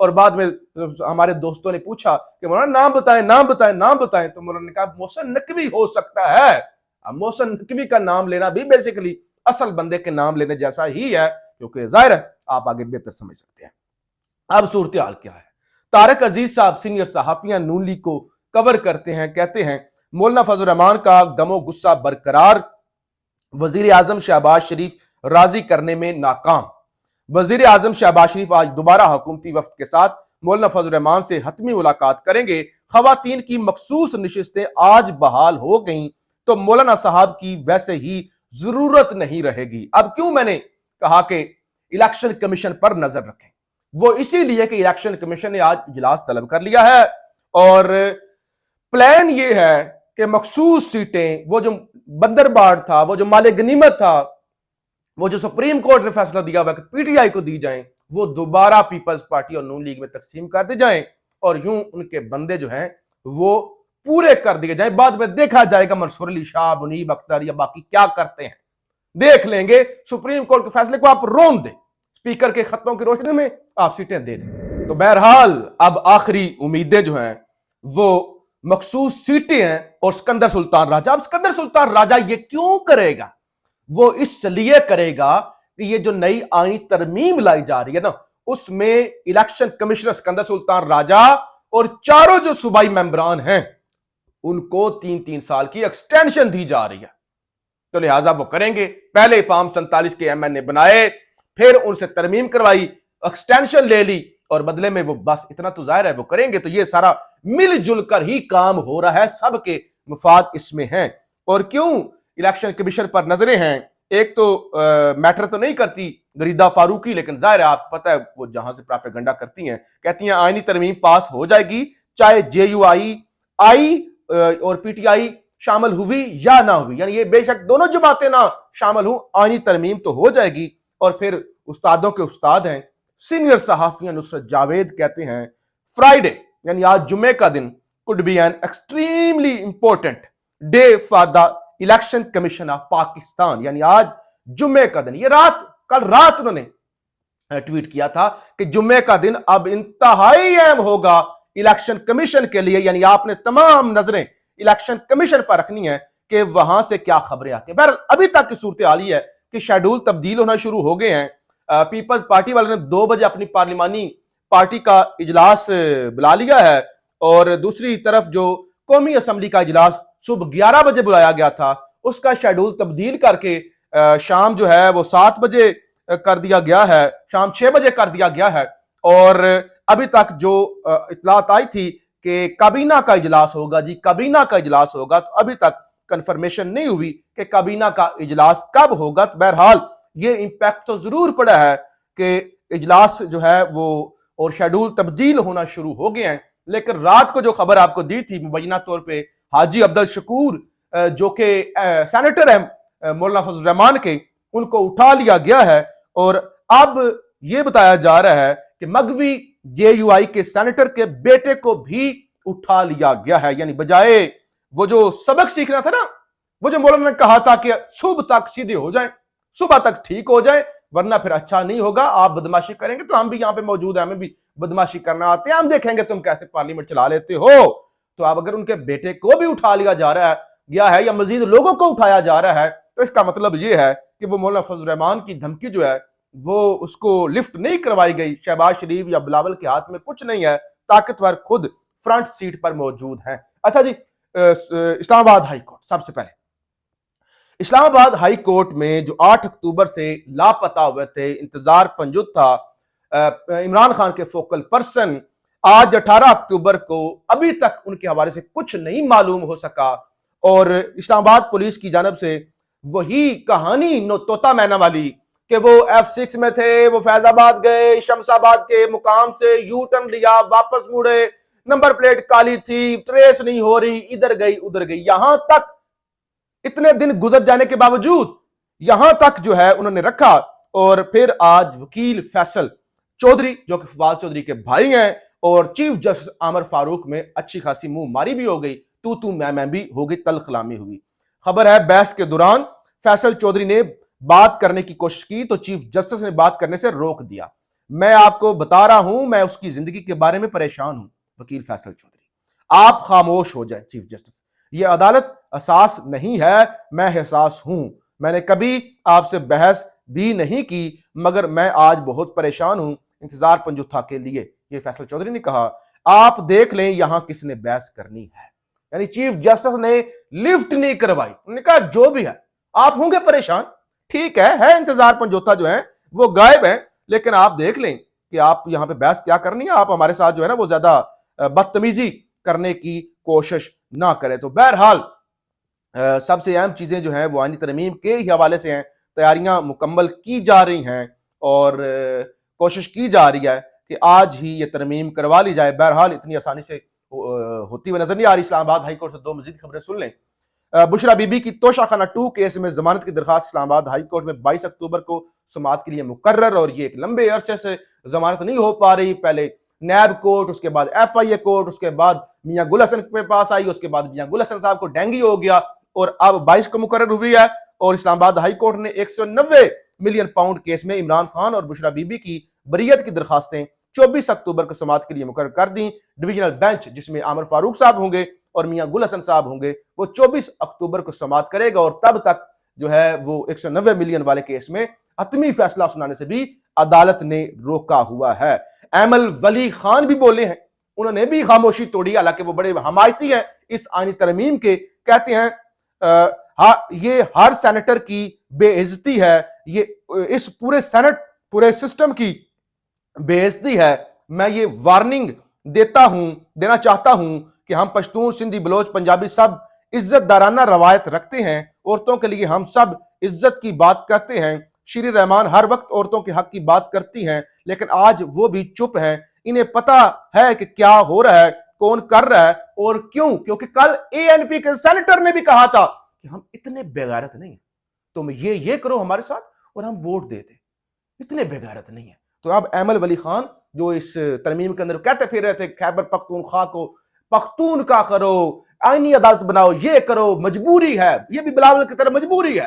اور بعد میں ہمارے دوستوں نے پوچھا کہ مولانا نام بتائیں نام بتائیں نام بتائیں، تو مولانا نے کہا محسن نقوی ہو سکتا ہے۔ اب محسن نقوی کا نام لینا بھی بیسیکلی اصل بندے کے نام لینے جیسا ہی ہے، کیونکہ ظاہر ہے آپ آگے بہتر سمجھ سکتے ہیں۔ اب صورتحال کیا ہے؟ طارق عزیز صاحب سینئر صحافیاں نون لیگ کو کور کرتے ہیں، کہتے ہیں مولانا فضل الرحمان کا غم و غصہ برقرار، وزیر اعظم شہباز شریف راضی کرنے میں ناکام۔ وزیر اعظم شہباز شریف آج دوبارہ حکومتی وفد کے ساتھ مولانا فضل الرحمان سے حتمی ملاقات کریں گے۔ خواتین کی مخصوص نشستیں آج بحال ہو گئیں تو مولانا صاحب کی ویسے ہی ضرورت نہیں رہے گی۔ اب کیوں میں نے کہا کہ الیکشن کمیشن پر نظر رکھیں؟ وہ اسی لیے کہ الیکشن کمیشن نے آج اجلاس طلب کر لیا ہے، اور پلان یہ ہے کہ مخصوص سیٹیں، وہ جو بندرباڑ تھا، وہ جو مال غنیمت تھا، وہ جو سپریم کورٹ نے فیصلہ دیا ہوا کہ پی ٹی آئی کو دی جائیں، وہ دوبارہ پیپلز پارٹی اور نون لیگ میں تقسیم کر دی جائیں، اور یوں ان کے بندے جو ہیں وہ پورے کر دیے جائیں۔ بعد میں دیکھا جائے گا منصور علی شاہ، منیب اختر یا باقی کیا کرتے ہیں، دیکھ لیں گے۔ سپریم کورٹ کے فیصلے کو آپ رون دیں، اسپیکر کے خطوں کی روشنی میں آپ سیٹیں دے دیں۔ تو بہرحال اب آخری امیدیں جو ہیں وہ مخصوص سیٹیں ہیں اور سکندر سلطان راجہ۔ اب سکندر سلطان راجہ یہ کیوں کرے گا؟ وہ اس لیے کرے گا کہ یہ جو نئی آئینی ترمیم لائی جا رہی ہے نا، اس میں الیکشن کمشنر سکندر سلطان راجہ اور چاروں جو صوبائی ممبران ہیں ان کو 3 سال کی ایکسٹینشن دی جا رہی ہے، تو لہٰذا وہ کریں گے۔ پہلے فارم 47 کے ایم این اے بنائے، پھر ان سے ترمیم کروائی، ایکسٹینشن لے لی، اور بدلے میں وہ بس اتنا تو ظاہر ہے وہ کریں گے۔ تو یہ سارا مل جل کر ہی کام ہو رہا ہے، سب کے مفاد اس میں ہیں۔ اور کیوں الیکشن کمیشن پر نظریں ہیں؟ ایک تو میٹر تو نہیں کرتی غریدہ فاروقی، لیکن ظاہر ہے آپ کو پتہ ہے وہ جہاں سے پراپیگنڈا کرتی ہیں، کہتی ہیں آئینی ترمیم پاس ہو جائے گی، چاہے جے یو آئی اور پی ٹی آئی شامل ہوئی یا نہ ہوئی، یعنی یہ بے شک دونوں جماعتیں نہ شامل ہوں، آئینی ترمیم تو ہو جائے گی۔ اور پھر استادوں کے استاد ہیں سینئر صحافیاں نصرت جاوید کہتے ہیں فرائیڈے یعنی آج جمعے کا دن could be an extremely important day for the election commission of Pakistan، یعنی آج جمعے کا دن، یہ کل رات انہوں نے ٹویٹ کیا تھا کہ جمعے کا دن اب انتہائی اہم ہوگا الیکشن کمیشن کے لیے، یعنی آپ نے تمام نظریں الیکشن کمیشن پر رکھنی ہے کہ وہاں سے کیا خبریں آتی ہیں۔ بہرحال ابھی تک کی صورتحال یہ ہے کہ شیڈول تبدیل ہونا شروع ہو گئے ہیں۔ پیپلز پارٹی والے نے 2 بجے اپنی پارلیمانی پارٹی کا اجلاس بلا لیا ہے، اور دوسری طرف جو قومی اسمبلی کا اجلاس صبح 11 بجے بلایا گیا تھا اس کا شیڈول تبدیل کر کے شام جو ہے وہ 7 بجے کر دیا گیا ہے، شام 6 بجے کر دیا گیا ہے۔ اور ابھی تک جو اطلاعات آئی تھی کہ کابینہ کا اجلاس ہوگا، کابینہ کا اجلاس ہوگا، تو ابھی تک کنفرمیشن نہیں ہوئی کہ کابینہ کا اجلاس کب ہوگا۔ تو بہرحال یہ امپیکٹ تو ضرور پڑا ہے کہ اجلاس جو ہے وہ اور شیڈول تبدیل ہونا شروع ہو گئے ہیں، لیکن رات کو جو خبر آپ کو دی تھی مبینہ طور پہ حاجی عبدالشکور جو کہ سینیٹر ہیں مولانا فضل الرحمان کے، ان کو اٹھا لیا گیا ہے، اور اب یہ بتایا جا رہا ہے کہ مغوی جے یو آئی کے سینیٹر کے بیٹے کو بھی اٹھا لیا گیا ہے، یعنی بجائے وہ جو سبق سیکھنا تھا نا، وہ جو مولانا نے کہا تھا کہ صبح تک سیدھے ہو جائیں، صبح تک ٹھیک ہو جائیں ورنہ پھر اچھا نہیں ہوگا، آپ بدماشی کریں گے تو ہم بھی یہاں پہ موجود ہیں، ہمیں بھی بدماشی کرنا آتے ہیں، ہم دیکھیں گے تم کیسے پارلیمنٹ چلا لیتے ہو۔ تو اب اگر ان کے بیٹے کو بھی اٹھا لیا جا رہا ہے گیا ہے یا مزید لوگوں کو اٹھایا جا رہا ہے، تو اس کا مطلب یہ ہے کہ وہ مولانا فضل الرحمان کی دھمکی جو ہے وہ اس کو لفٹ نہیں کروائی گئی۔ شہباز شریف یا بلاول کے ہاتھ میں کچھ نہیں ہے، طاقتور خود فرنٹ سیٹ پر موجود ہیں۔ اچھا جی، اسلام آباد ہائی کورٹ، سب سے پہلے اسلام آباد ہائی کورٹ میں جو 8 اکتوبر سے لاپتہ ہوئے تھے، انتظار پنجد تھا عمران خان کے فوکل پرسن، آج 18 اکتوبر کو ابھی تک ان کے حوالے سے کچھ نہیں معلوم ہو سکا، اور اسلام آباد پولیس کی جانب سے وہی کہانی طوطا مینا والی کہ وہ F6 میں تھے، وہ فیض آباد گئے، شمس آباد کے مقام سے یو ٹرن لیا، واپس مڑے، نمبر پلیٹ کالی تھی، ٹریس نہیں ہو رہی، ادھر گئی ادھر گئی، یہاں تک اتنے دن گزر جانے کے باوجود یہاں تک جو ہے انہوں نے رکھا۔ اور پھر آج وکیل فیصل چودھری جو کہ فواد چودھری کے بھائی ہیں اور چیف جسٹس عامر فاروق میں اچھی خاصی منہ ماری بھی ہو گئی، تو میں بھی ہو گئی، تلخ کلامی ہوئی۔ خبر ہے بحث کے دوران فیصل چودھری نے بات کرنے کی کوشش کی تو چیف جسٹس نے بات کرنے سے روک دیا۔ میں آپ کو بتا رہا ہوں میں اس کی زندگی کے بارے میں پریشان ہوں۔ وکیل فیصل چودھری، آپ خاموش ہو جائیں چیف جسٹس، یہ عدالت حساس نہیں ہے، میں حساس ہوں، میں نے کبھی آپ سے بحث بھی نہیں کی، مگر میں آج بہت پریشان ہوں انتظار پنجوتھا کے لیے، یہ فیصل چودھری نے کہا۔ آپ دیکھ لیں یہاں کس نے بحث کرنی ہے، یعنی چیف جسٹس نے لفٹ نہیں کروائی، انہوں نے کہا جو بھی ہے آپ ہوں گے پریشان، ٹھیک ہے انتظار پنجوتھا جو ہیں وہ غائب ہیں، لیکن آپ دیکھ لیں کہ آپ یہاں پہ بحث کیا کرنی ہے، آپ ہمارے ساتھ جو ہے نا وہ زیادہ بدتمیزی کرنے کی کوشش نہ کریں۔ تو بہرحال سب سے اہم چیزیں جو ہیں وہ آئینی ترمیم کے ہی حوالے سے ہیں، تیاریاں مکمل کی جا رہی ہیں اور کوشش کی جا رہی ہے کہ آج ہی یہ ترمیم کروا لی جائے۔ بہرحال اتنی آسانی سے ہوتی ہوئی نظر نہیں آ رہی۔ اسلام آباد ہائی کورٹ سے دو مزید خبریں سن لیں۔ بشرا بی بی کی توشہ خانہ 2 کیس میں ضمانت کی درخواست اسلام آباد ہائی کورٹ میں 22 اکتوبر کو سماعت کے لیے مقرر، اور یہ ایک لمبے عرصے سے ضمانت نہیں ہو پا رہی، پہلے نیب کورٹ، اس کے بعد ایف آئی اے کورٹ، اس کے بعد میاں گل حسن کے پاس آئی، اس کے بعد میاں گل حسن صاحب کو ڈینگی ہو گیا اور اب 22 کو مقرر ہوئی ہے، اور اسلام آباد ہائی کورٹ نے 190 ملین پاؤنڈ کیس میں عمران خان اور بشرا بی بی کی بریت کی درخواستیں 24 اکتوبر کو سماعت کے لیے مقرر کر دیں۔ ڈویژنل بینچ جس میں عامر فاروق صاحب ہوں گے اور میاں گل حسن صاحب ہوں گے، وہ 24 اکتوبر کو سماعت کرے گا، اور تب تک جو ہے وہ 190 ملین والے کیس میں حتمی فیصلہ سنانے سے بھی عدالت نے روکا ہوا ہے۔ ایمل ولی خان بھی بولے ہیں، انہوں نے بھی خاموشی توڑی، حالانکہ وہ بڑے حمایتی ہیں اس آئینی ترمیم کے، کہتے ہیں یہ ہر سینیٹر کی بے عزتی ہے، یہ اس پورے سینٹ پورے سسٹم کی بے عزتی ہے، میں یہ وارننگ دینا چاہتا ہوں کہ ہم پشتون، سندھی، بلوچ، پنجابی سب عزت دارانہ روایت رکھتے ہیں، عورتوں کے لیے ہم سب عزت کی بات کرتے ہیں، شری رحمان ہر وقت عورتوں کے حق کی بات کرتی ہیں، لیکن آج وہ بھی چپ ہیں، انہیں پتا ہے کہ کیا ہو رہا ہے، کون کر رہا ہے اور کیوں، کیونکہ کل اے این پی کے سینیٹر نے بھی کہا تھا کہ ہم اتنے بے غیرت نہیں ہیں، تم یہ کرو ہمارے ساتھ اور ہم ووٹ دے دیں، اتنے بے غیرت نہیں ہیں۔ تو اب ایمل ولی خان جو اس ترمیم کے اندر کہتے پھر رہے تھے خیبر پختونخوا کو پختون کا کرو، آئینی عدالت بناؤ، یہ کرو، مجبوری ہے، یہ بھی بلاول کی طرح مجبوری ہے،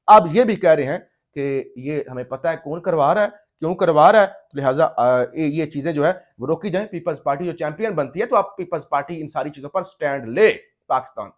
اب یہ بھی کہہ رہے ہیں کہ یہ ہمیں پتہ ہے کون کروا رہا ہے، کیوں کروا رہا ہے، لہٰذا یہ چیزیں جو ہے وہ روکی جائیں۔ پیپلز پارٹی جو چیمپئن بنتی ہے تو اب پیپلز پارٹی ان ساری چیزوں پر سٹینڈ لے۔ پاکستان